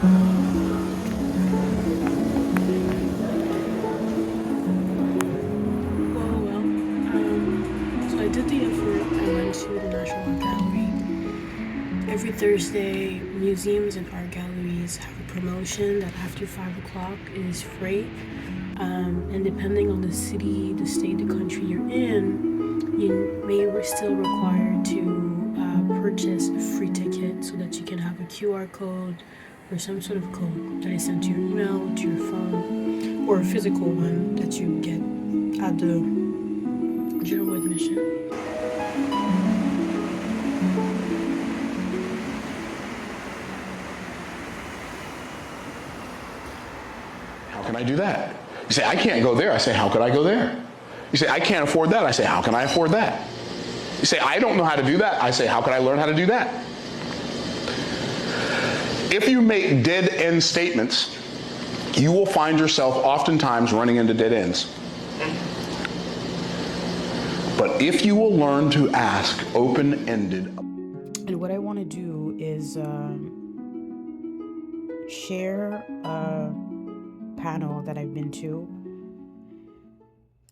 So I did the effort. I went to the National Art Gallery. Every Thursday, museums and art galleries have a promotion that after 5 o'clock is free. And depending on the city, the state, the country you're in, you may still required to purchase a free ticket so that you can have a QR code or some sort of code that is sent to your email, to your phone, or a physical one that you get at the general admission. How can I do that? You say, I can't go there. I say, how could I go there? You say, I can't afford that. I say, how can I afford that? You say, I don't know how to do that. I say, how can I learn how to do that? If you make dead-end statements, you will find yourself oftentimes running into dead ends. But if you will learn to ask open-ended... And what I want to do is share a panel that I've been to.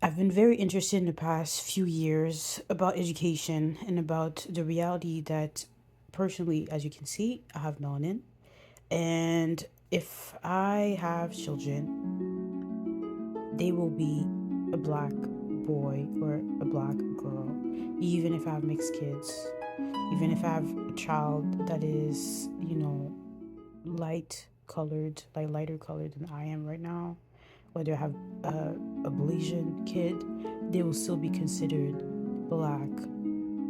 I've been very interested in the past few years about education and about the reality that personally, as you can see, I have melanin. And if I have children, they will be a black boy or a black girl. Even if I have mixed kids, even if I have a child that is, lighter colored than I am right now, whether I have a Belizean kid, they will still be considered black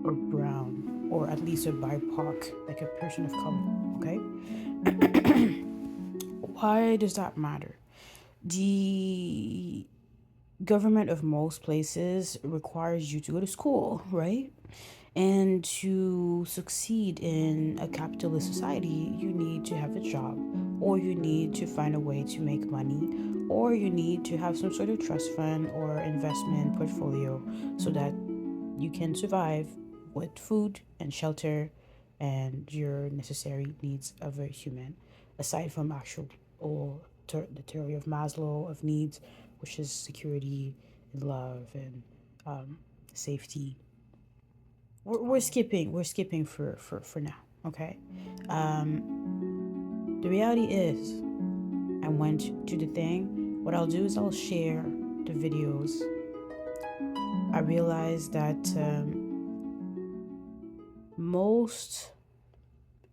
or brown, or at least a BIPOC, like a person of color, okay? Why does that matter? The government of most places requires you to go to school, right? And to succeed in a capitalist society, you need to have a job, or you need to find a way to make money, or you need to have some sort of trust fund or investment portfolio so that you can survive with food and shelter and your necessary needs of a human, aside from the theory of Maslow of needs, which is security and love and safety. We're skipping for now, okay? The reality is, I went to the thing. What I'll do is I'll share the videos. I realized that most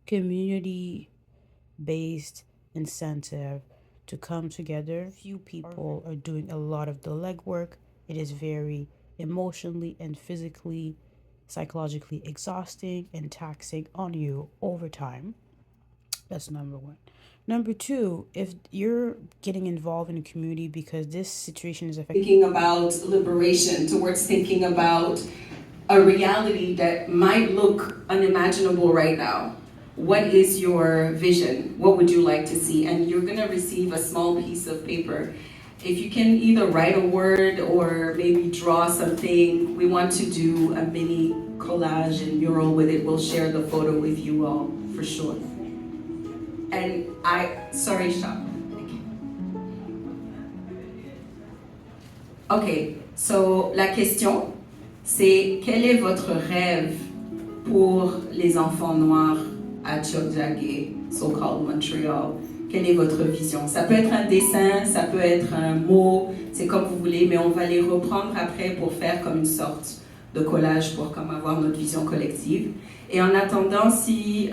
community-based incentive to come together, few people are doing a lot of the legwork. It is very emotionally and physically, psychologically exhausting and taxing on you over time. That's number one. Number two, if you're getting involved in a community because this situation is affecting... Thinking about liberation, towards thinking about a reality that might look unimaginable right now. What is your vision? What would you like to see? And you're gonna receive a small piece of paper. If you can either write a word or maybe draw something, we want to do a mini collage and mural with it. We'll share the photo with you all, for sure. And sorry, stop. Okay, so la question, c'est quel est votre rêve pour les enfants noirs à Tiohtià:ke, so-called Montreal? Quelle est votre vision? Ça peut être un dessin, ça peut être un mot, c'est comme vous voulez, mais on va les reprendre après pour faire comme une sorte de collage pour comme avoir notre vision collective. Et en attendant, si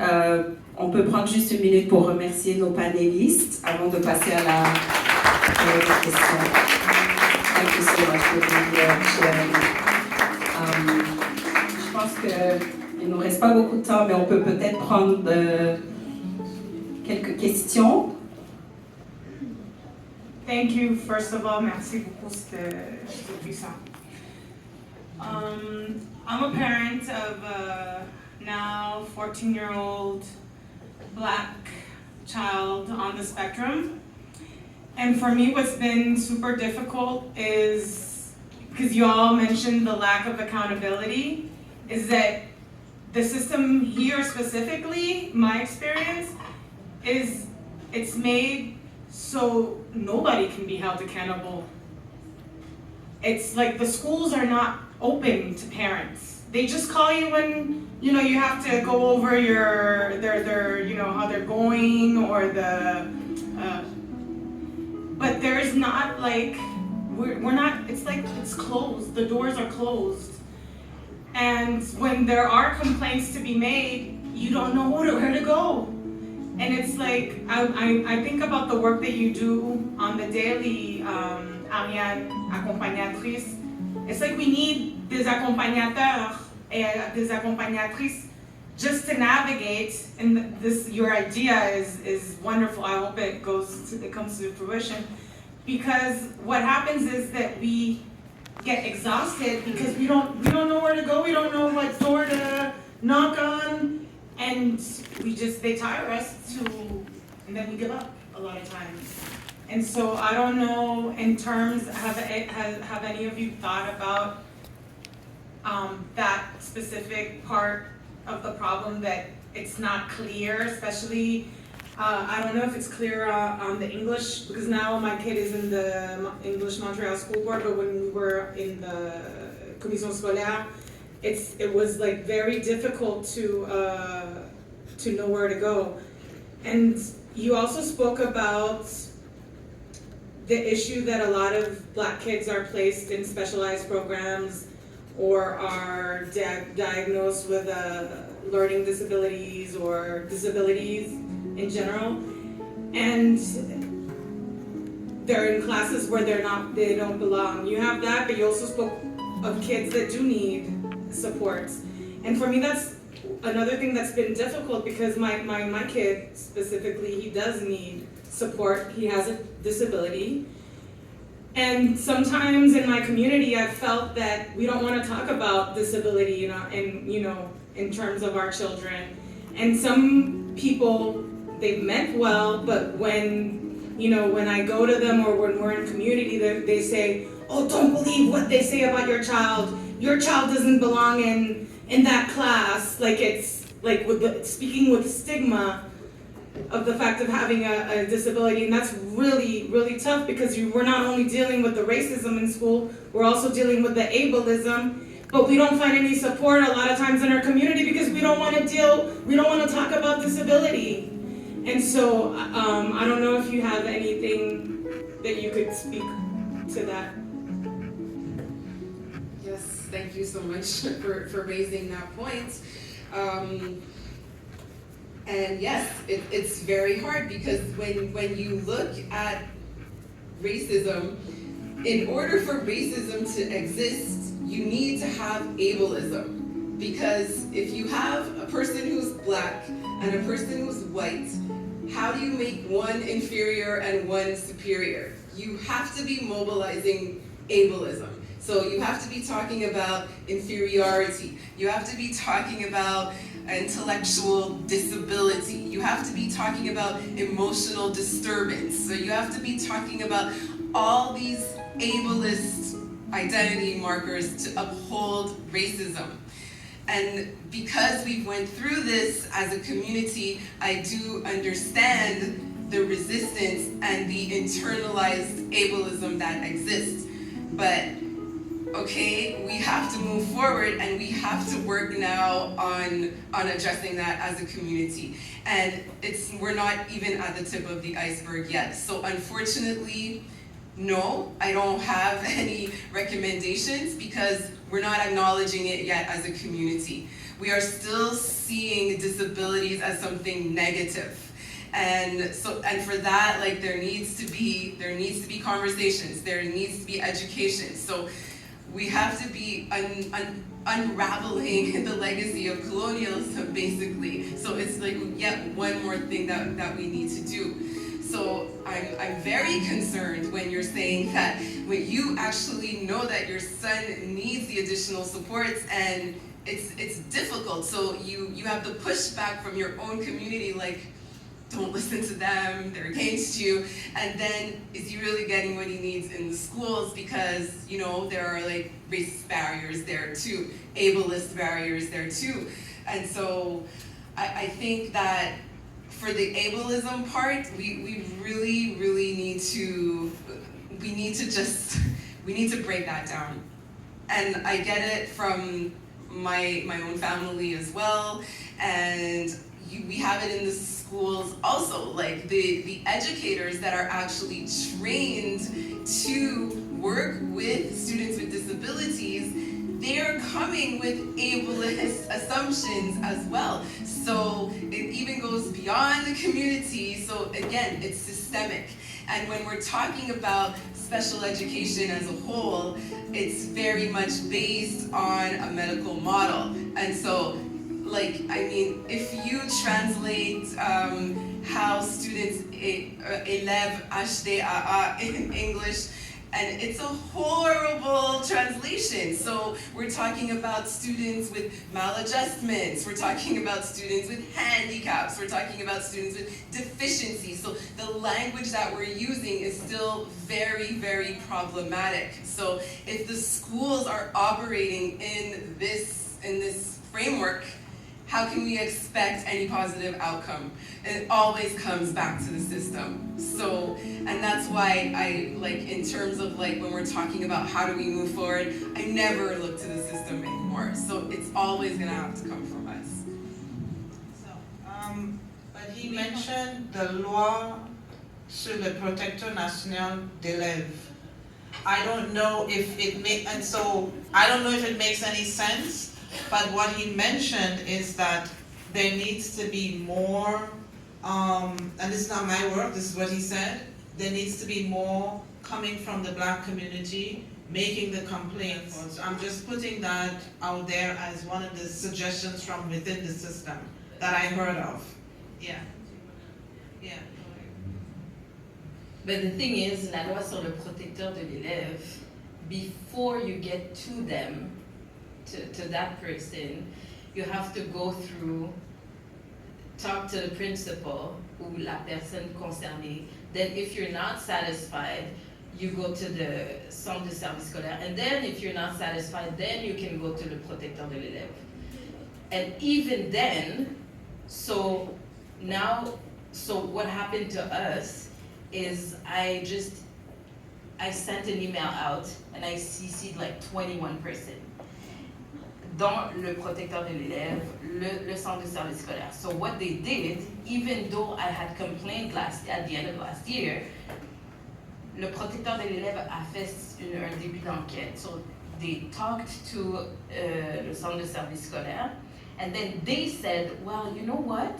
on peut prendre juste une minute pour remercier nos panélistes avant de passer à la question. Thank you so much for being here, sharing. Je pense qu'il ne nous reste pas beaucoup de temps, mais on peut peut-être prendre quelques questions. Thank you, first of all. Merci beaucoup, c'était puissant. I'm a parent of a now 14-year-old black child on the spectrum. And for me, what's been super difficult is, because you all mentioned the lack of accountability, is that the system here specifically, my experience, is it's made so nobody can be held accountable. It's like the schools are not open to parents. They just call you when, you know, you have to go over their you know, how they're going, or but there's not like, we're not, it's like, it's closed, the doors are closed. And when there are complaints to be made, you don't know where to go. And it's like, I think about the work that you do on the daily, Ariane, accompagnatrice. It's like we need des accompagnateurs et des accompagnatrices just to navigate, and this, your idea is wonderful. I hope it comes to fruition, because what happens is that we get exhausted because we don't know where to go, we don't know what door to knock on, and they tire us and then we give up a lot of times. And so I don't know, in terms, have any of you thought about that specific part of the problem, that it's not clear, especially, I don't know if it's clear on the English, because now my kid is in the English Montreal School Board, but when we were in the Commission Scolaire, it was like very difficult to know where to go. And you also spoke about the issue that a lot of Black kids are placed in specialized programs or are diagnosed with learning disabilities or disabilities in general, and they're in classes where they don't belong. You have that, but you also spoke of kids that do need supports. And for me, that's another thing that's been difficult, because my kid specifically, he does need support. He has a disability. And sometimes in my community, I've felt that we don't want to talk about disability, in terms of our children. And some people, they've meant well, but when I go to them, or when we're in community, they say, "Oh, don't believe what they say about your child. Your child doesn't belong in that class." Like, it's like speaking with stigma of the fact of having a disability, and that's really, really tough, because we're not only dealing with the racism in school, we're also dealing with the ableism, but we don't find any support a lot of times in our community because we don't want to talk about disability. And so I don't know if you have anything that you could speak to that. Yes, thank you so much for raising that point. And yes, it's very hard, because when you look at racism, in order for racism to exist, you need to have ableism. Because if you have a person who's Black and a person who's white, how do you make one inferior and one superior? You have to be mobilizing ableism. So you have to be talking about inferiority. You have to be talking about intellectual disability. You have to be talking about emotional disturbance. So you have to be talking about all these ableist identity markers to uphold racism. And because we went through this as a community, I do understand the resistance and the internalized ableism that exists. But okay, we have to move forward, and we have to work now on addressing that as a community. And we're not even at the tip of the iceberg yet. So unfortunately, no, I don't have any recommendations, because we're not acknowledging it yet as a community. We are still seeing disabilities as something negative. And for that, like, there needs to be conversations, there needs to be education. So we have to be unraveling the legacy of colonialism, basically. So it's like yet one more thing that we need to do. So I'm very concerned when you're saying that when you actually know that your son needs the additional supports, and it's difficult. So you have the pushback from your own community, like, don't listen to them, they're against you. And then, is he really getting what he needs in the schools? Because, there are like racist barriers there too, ableist barriers there too. And so I think that for the ableism part, we really need to break that down. And I get it from my own family as well, and we have it in the schools also, like the educators that are actually trained to work with students with disabilities, they're coming with ableist assumptions as well. So it even goes beyond the community. So again, it's systemic. And when we're talking about special education as a whole, it's very much based on a medical model. And so, like, I mean, if you translate how students, élèves HDAA in English, and it's a horrible translation. So we're talking about students with maladjustments, we're talking about students with handicaps, we're talking about students with deficiencies. So the language that we're using is still very problematic. So if the schools are operating in this framework, how can we expect any positive outcome? It always comes back to the system. So, and that's why I, like, in terms of like when we're talking about how do we move forward, I never look to the system anymore. So it's always gonna have to come from us. So, but he mentioned the loi sur le protecteur national d'élèves. I don't know if it I don't know if it makes any sense. But what he mentioned is that there needs to be more, and this is not my word, this is what he said, there needs to be more coming from the Black community, making the complaints. So I'm just putting that out there as one of the suggestions from within the system that I heard of. Yeah. But the thing is, la loi sur le protecteur de l'élève, before you get to them, to that person, you have to go through, talk to the principal ou la personne concernée. Then if you're not satisfied, you go to the centre de service scolaire. And then if you're not satisfied, then you can go to le protecteur de l'élève. And even then, so what happened to us is I sent an email out and I CC'd like 21 person. Dans le protecteur de l'élève, le centre de service scolaire. So what they did, even though I had complained at the end of last year, le protecteur de l'élève a fait un début d'enquête. So they talked to le centre de service scolaire, and then they said, well, you know what?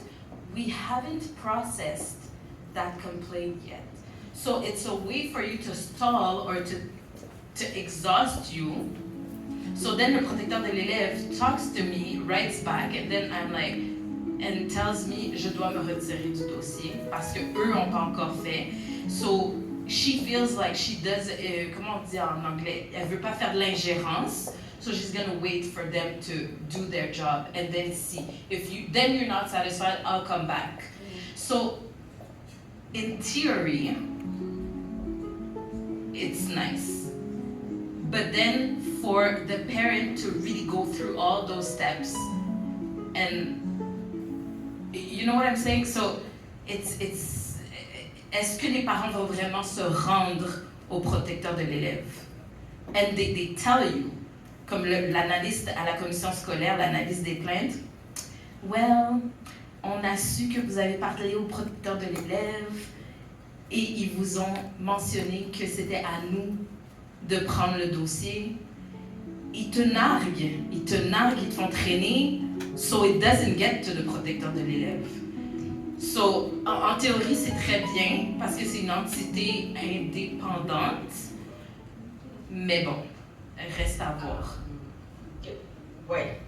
We haven't processed that complaint yet. So it's a way for you to stall or to exhaust you. So then le protecteur de l'élève talks to me, writes back, and then I'm like, and tells me, je dois me retirer du dossier parce que eux ont pas encore fait. So she feels like she does, comment on dit en anglais, elle veut pas faire de l'ingérence. So she's gonna wait for them to do their job and then see. Then you're not satisfied, I'll come back. So in theory, it's nice. But then for the parent to really go through all those steps, and you know what I'm saying? So est-ce que les parents vont vraiment se rendre au protecteur de l'élève? And they tell you, comme l'analyste à la commission scolaire, l'analyse des plaintes, well, on a su que vous avez parlé au protecteur de l'élève et ils vous ont mentionné que c'était à nous de prendre le dossier. Ils te narguent, ils te font traîner, so it doesn't get to the protecteur de l'élève. So, en théorie, c'est très bien parce que c'est une entité indépendante, mais bon, reste à voir. Wait,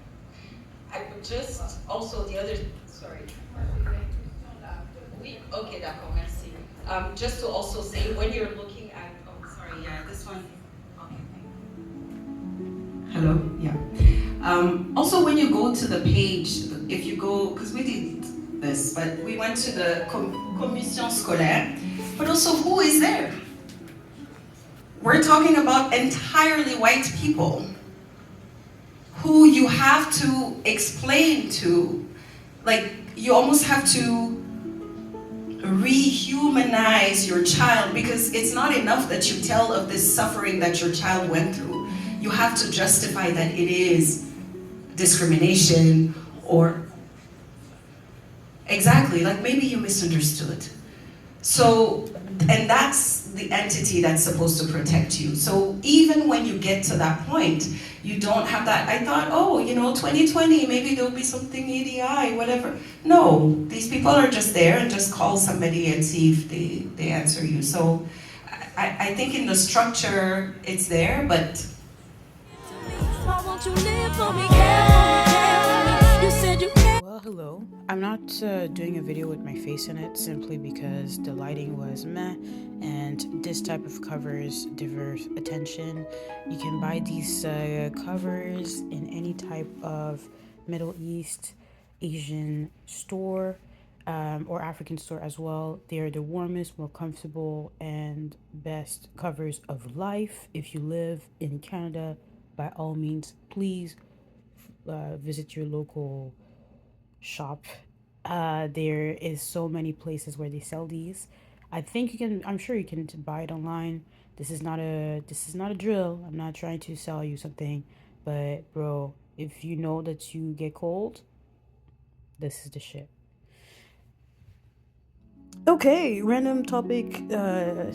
I would just also the other, sorry. Oui, okay, d'accord, merci. Just to also say, when you're looking at, oh, sorry, yeah, this one. Hello, yeah. Also, when you go to the page, if you go, because we did this, but we went to the commission scolaire, but also who is there? We're talking about entirely white people who you have to explain to, like you almost have to rehumanize your child, because it's not enough that you tell of this suffering that your child went through. You have to justify that it is discrimination or exactly, like maybe you misunderstood. So, and that's the entity that's supposed to protect you. So even when you get to that point, you don't have that, I thought, oh, 2020, maybe there'll be something ADI, whatever. No, these people are just there, and just call somebody and see if they answer you. So I think in the structure, it's there, but Well, hello. I'm not doing a video with my face in it simply because the lighting was meh, and this type of covers diverse attention. You can buy these covers in any type of Middle East, Asian store, or African store as well. They're the warmest, more comfortable, and best covers of life. If you live in Canada, by all means, please visit your local shop. There is so many places where they sell these. I think you can. I'm sure you can buy it online. This is not a drill. I'm not trying to sell you something, but bro, if you know that you get cold, this is the shit. Okay, random topic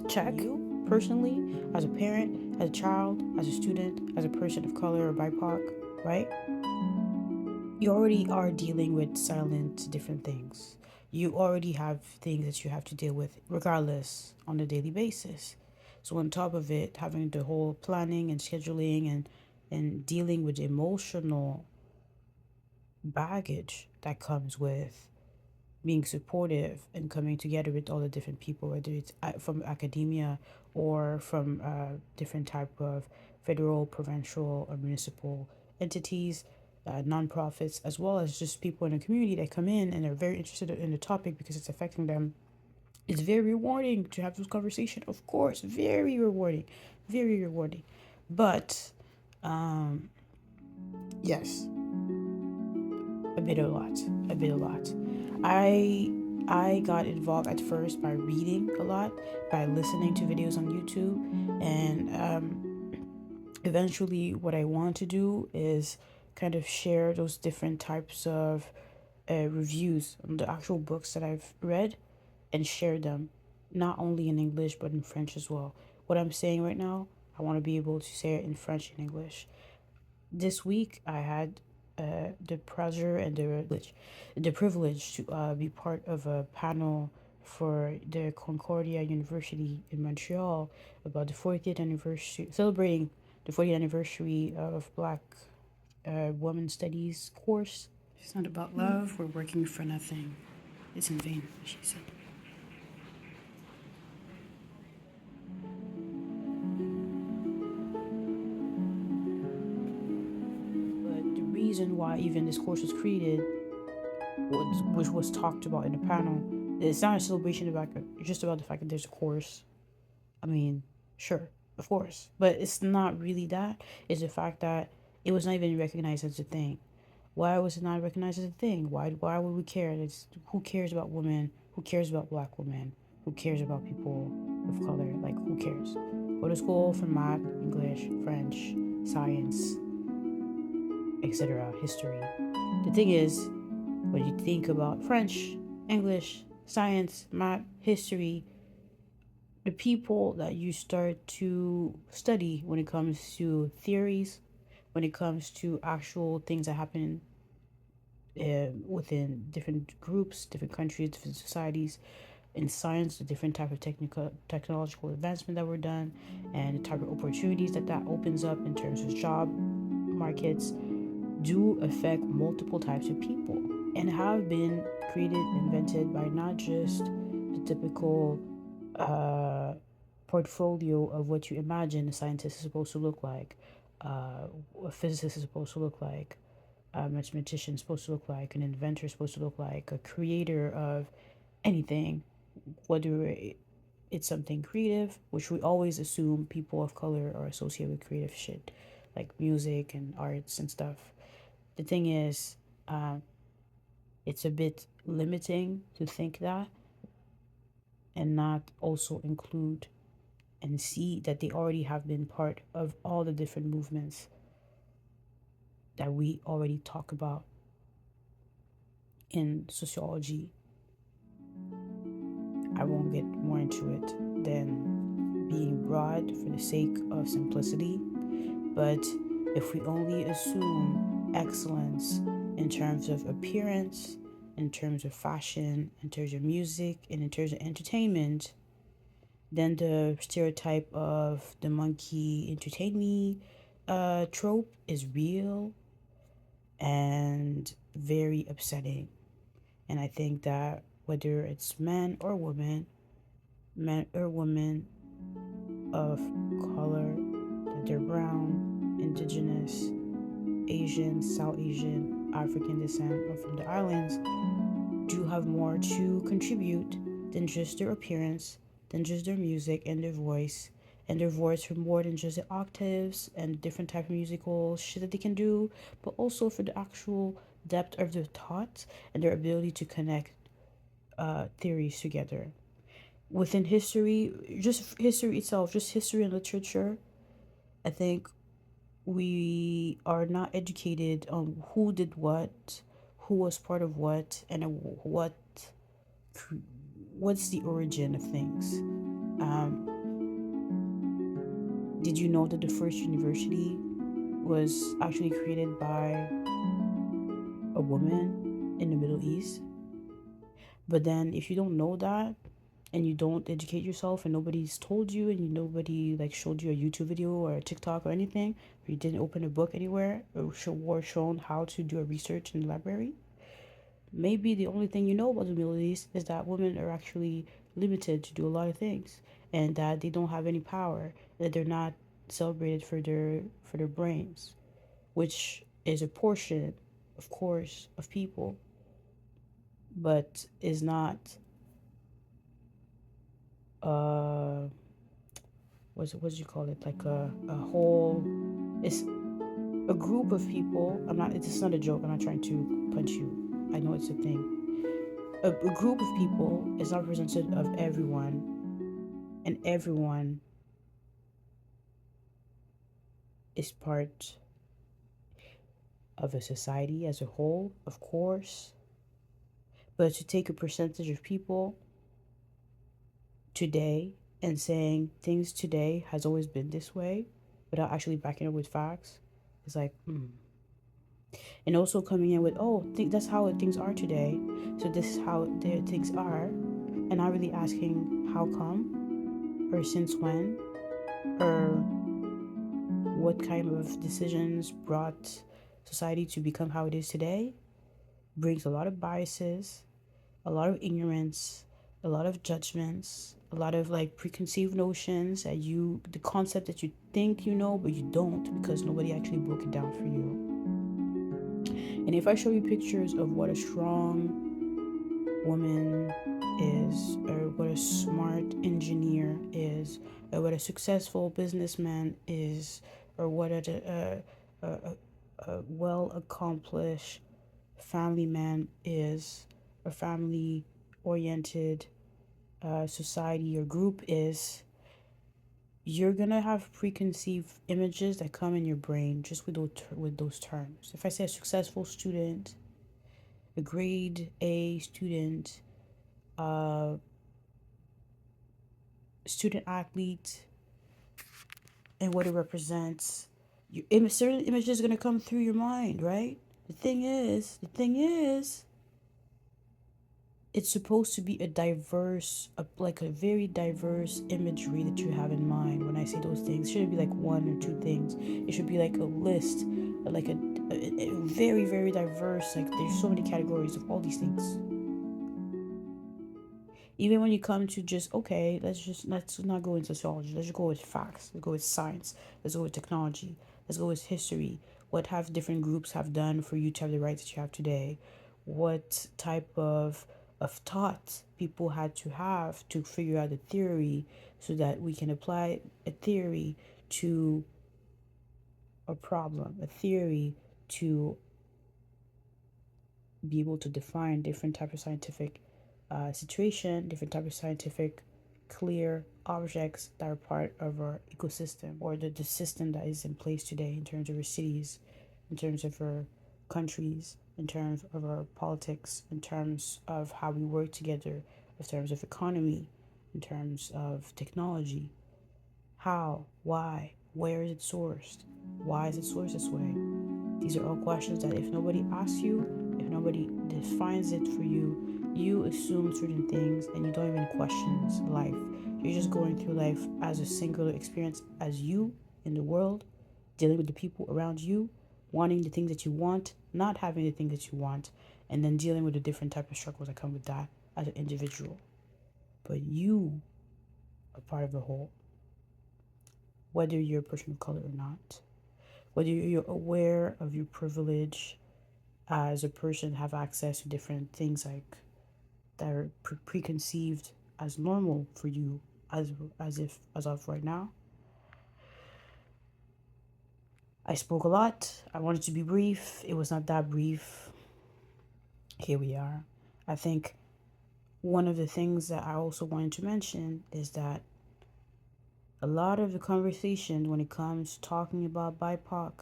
check. You personally, as a parent, as a child, as a student, as a person of color or BIPOC, right? You already are dealing with silent different things. You already have things that you have to deal with regardless on a daily basis. So on top of it, having the whole planning and scheduling and dealing with emotional baggage that comes with being supportive and coming together with all the different people, whether it's from academia or from different type of federal, provincial, or municipal entities, nonprofits, as well as just people in the community that come in and are very interested in the topic because it's affecting them. It's very rewarding to have this conversation, of course, very rewarding, very rewarding. But yes, a bit a lot. I got involved at first by reading a lot, by listening to videos on YouTube, and eventually what I want to do is kind of share those different types of reviews on the actual books that I've read and share them, not only in English but in French as well. What I'm saying right now, I want to be able to say it in French and English. This week I had the pleasure and the privilege to be part of a panel for the Concordia University in Montreal about the 40th anniversary, celebrating the 40th anniversary of Black Women Studies course. It's not about love. We're working for nothing. It's in vain, she said. But the reason why even this course was created, which was talked about in the panel, it's not a celebration about just about the fact that there's a course. I mean, sure, of course, but it's not really that. It's the fact that it was not even recognized as a thing. Why was it not recognized as a thing? Why would we care? Who cares about women? Who cares about Black women? Who cares about people of color? Like, who cares? Go to school for math, English, French, science, etc., history. The thing is, when you think about French, English, science, math, history, the people that you start to study when it comes to theories, when it comes to actual things that happen within different groups, different countries, different societies, in science, the different type of technological advancement that were done, and the type of opportunities that opens up in terms of job markets, do affect multiple types of people and have been created, invented by not just the typical portfolio of what you imagine a scientist is supposed to look like, a physicist is supposed to look like, a mathematician is supposed to look like, an inventor is supposed to look like, a creator of anything, whether it's something creative, which we always assume people of color are associated with creative shit, like music and arts and stuff. The thing is, it's a bit limiting to think that and not also include and see that they already have been part of all the different movements that we already talk about in sociology. I won't get more into it than being broad for the sake of simplicity, but if we only assume excellence in terms of appearance, in terms of fashion, in terms of music, and in terms of entertainment, then the stereotype of the monkey entertain me trope is real and very upsetting. And I think that whether it's men or women of color, that they're brown, indigenous, Asian, South Asian, African descent, or from the islands, do have more to contribute than just their appearance, than just their music and their voice for more than just the octaves and different type of musical shit that they can do, but also for the actual depth of their thoughts and their ability to connect theories together. Within history, just history itself, just history and literature, I think we are not educated on who did what, who was part of what, and what's the origin of things. Did you know that the first university was actually created by a woman in the Middle East? But then, if you don't know that, and you don't educate yourself, and nobody's told you, and nobody like showed you a YouTube video or a TikTok or anything, or you didn't open a book anywhere or shown how to do a research in the library, maybe the only thing you know about the Middle East is that women are actually limited to do a lot of things, and that they don't have any power, that they're not celebrated for their brains, which is a portion, of course, of people, but is not uh what do you call it, like a whole, it's a group of people. It's not a joke, I'm not trying to punch you, I know it's a thing. A group of people is not representative of everyone, and everyone is part of a society as a whole, of course. But to take a percentage of people today and saying things today has always been this way without actually backing it with facts is like, And also coming in with, that's how things are today, so this is how their things are, and not really asking how come, or since when, or what kind of decisions brought society to become how it is today, brings a lot of biases, a lot of ignorance, a lot of judgments, a lot of like preconceived notions that the concept that you think you know, but you don't, because nobody actually broke it down for you. And if I show you pictures of what a strong woman is, or what a smart engineer is, or what a successful businessman is, or what a well accomplished family man is, or family oriented society or group is, you're gonna have preconceived images that come in your brain just with those terms. If I say a successful student, a grade A student, student athlete, and what it represents, certain images are gonna come through your mind, right? The thing is, it's supposed to be like a very diverse imagery that you have in mind. When I say those things, it shouldn't be like one or two things. It should be like a list, like a very, very diverse. Like there's so many categories of all these things. Even when you come to just, okay, let's not go into sociology. Let's just go with facts. Let's go with science. Let's go with technology. Let's go with history. What have different groups have done for you to have the rights that you have today? What type of thoughts people had to have to figure out a theory so that we can apply a theory to a problem, a theory to be able to define different types of scientific situation, different type of scientific clear objects that are part of our ecosystem, or the system that is in place today in terms of our cities, in terms of our countries, in terms of our politics, in terms of how we work together, in terms of economy, in terms of technology. How, why, where is it sourced? Why is it sourced this way? These are all questions that if nobody asks you, if nobody defines it for you, you assume certain things and you don't even question life. You're just going through life as a singular experience as you in the world, dealing with the people around you, wanting the things that you want, not having the things that you want, and then dealing with the different type of struggles that come with that as an individual. But you are part of the whole, whether you're a person of color or not, whether you're aware of your privilege as a person, have access to different things like that are preconceived as normal for you as of right now. I spoke a lot. I wanted to be brief. It was not that brief. Here we are. I think one of the things that I also wanted to mention is that a lot of the conversation when it comes to talking about BIPOC,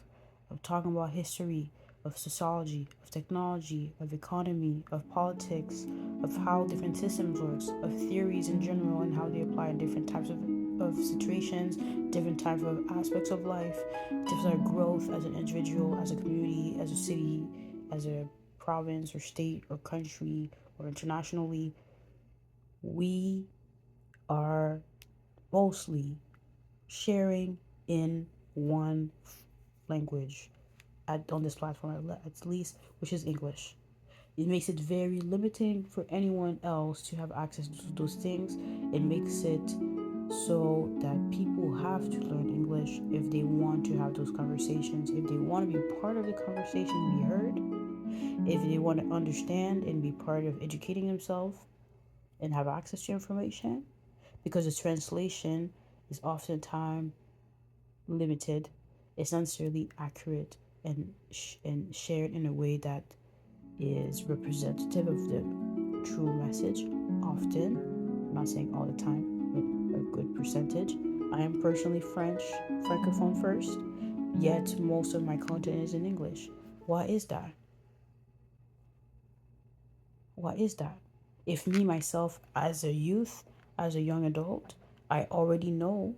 of talking about history, of sociology, of technology, of economy, of politics, of how different systems works, of theories in general and how they apply in different types of situations, different types of aspects of life, different growth as an individual, as a community, as a city, as a province or state or country or internationally. We are mostly sharing in one language on this platform, at least, which is English. It makes it very limiting for anyone else to have access to those things. It makes it so that people have to learn English if they want to have those conversations, if they want to be part of the conversation, be heard, if they want to understand and be part of educating themselves and have access to information, because the translation is oftentimes limited. It's not necessarily accurate and shared in a way that is representative of the true message. Often, I'm not saying all the time, but a good percentage. I am personally French, francophone first, yet most of my content is in English. Why is that? Why is that? If me, myself, as a youth, as a young adult, I already knew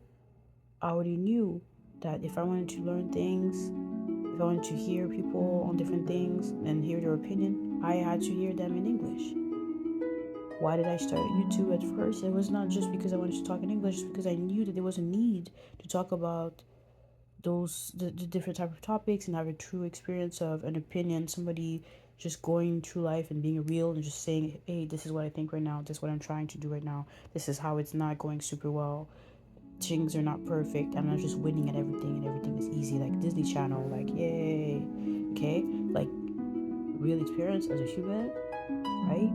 that if I wanted to learn things, if I wanted to hear people on different things and hear their opinion, I had to hear them in English. Why did I start YouTube at first? It was not just because I wanted to talk in English, it's because I knew that there was a need to talk about the different type of topics and have a true experience of an opinion, somebody just going through life and being real and just saying, hey, this is what I think right now, this is what I'm trying to do right now, this is how it's not going super well, things are not perfect, I'm not just winning at everything and everything is easy like Disney Channel, like yay, okay, like real experience as a human, right?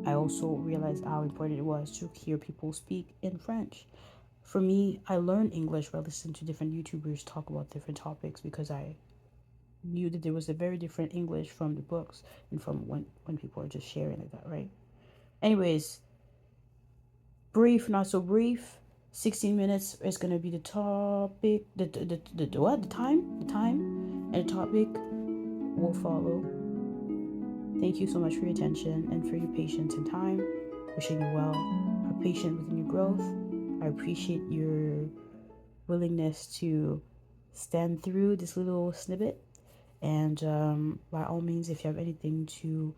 I also realized how important it was to hear people speak in French. For me, I learned English by listening to different YouTubers talk about different topics because I knew that there was a very different English from the books and from when people are just sharing like that, right? Anyways, brief, not so brief. 16 minutes is gonna be the topic, the time, and the topic will follow. Thank you so much for your attention and for your patience and time. Wishing you well. Have patience within your growth. I appreciate your willingness to stand through this little snippet. And by all means, if you have anything to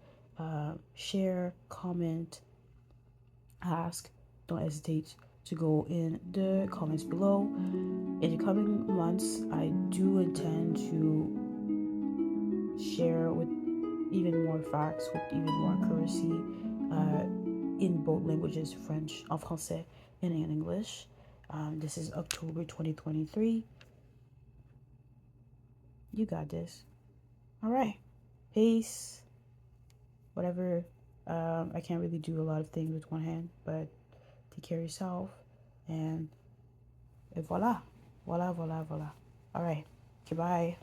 share, comment, ask, don't hesitate to go in the comments below. In the coming months, I do intend to share with even more facts, with even more accuracy in both languages, French, en français, and in English. This is October 2023. You got this. All right. Peace. Whatever. I can't really do a lot of things with one hand, but take care of yourself. And voila. Voila, voila, voila. All right. Goodbye.